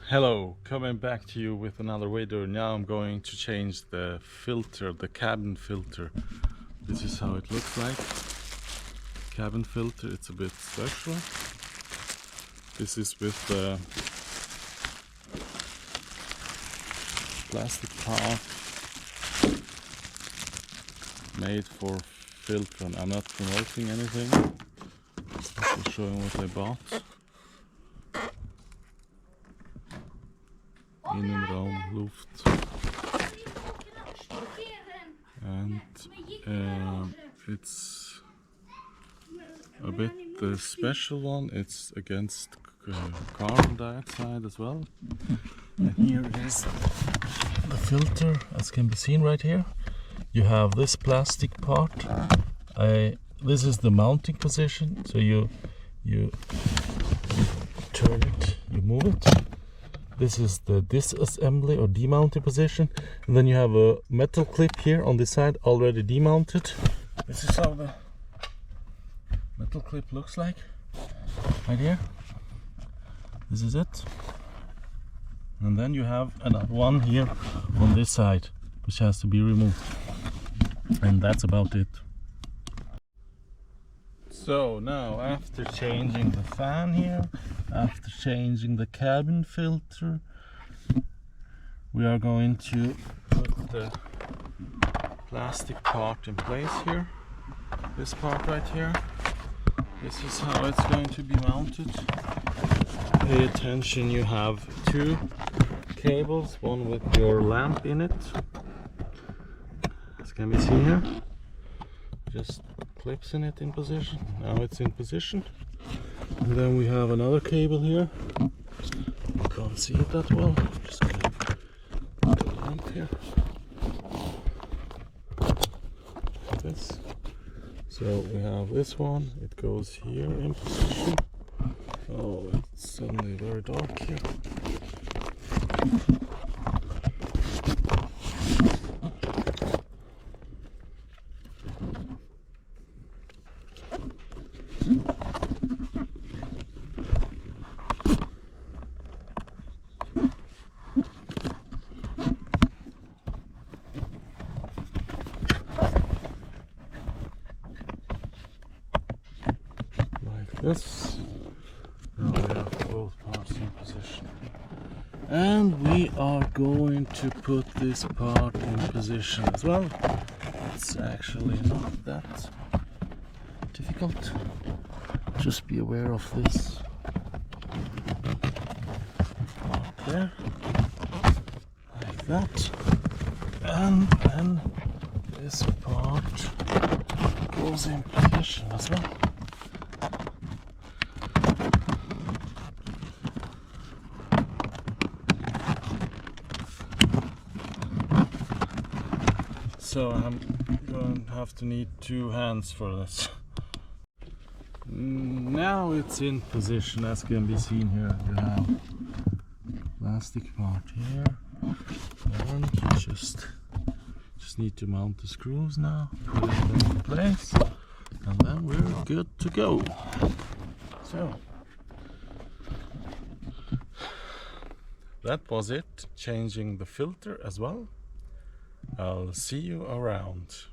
Hello, coming back to you with another video. Now I'm going to change the filter, the cabin filter. This is how it looks like. Cabin filter, it's a bit special. This is with the plastic part made for filtering. I'm not promoting anything, just showing what I bought. Innenraum, Luft. And it's a bit the special one. It's against carbon dioxide as well. And here is the filter, as can be seen right here. You have this plastic part. This is the mounting position. So you turn it, you move it. This is the disassembly or demounting position, and then you have a metal clip here on the side already demounted. This is how the metal clip looks like, right here. This is it. And then you have another one here on this side, which has to be removed. And that's about it. So now, after changing the fan here, after changing the cabin filter, we are going to put the plastic part in place here. This part right here. This is how it's going to be mounted. Pay attention, you have two cables, one with your lamp in it, as can be seen here. Just clips in it in position. Now it's in position. And then we have another cable here. You can't see it that well. Just gonna put the lamp here. Like this. So we have this one. It goes here in position. Oh, it's suddenly very dark here. This. Now we have both parts in position. And we are going to put this part in position as well. It's actually not that difficult. Just be aware of this part there. Like that. And then this part goes in position as well. So I'm going to have to need two hands for this. Now it's in position, as can be seen here. You have plastic part here, and you just need to mount the screws now, put it in place, and then we're good to go. So that was it, changing the filter as well. I'll see you around.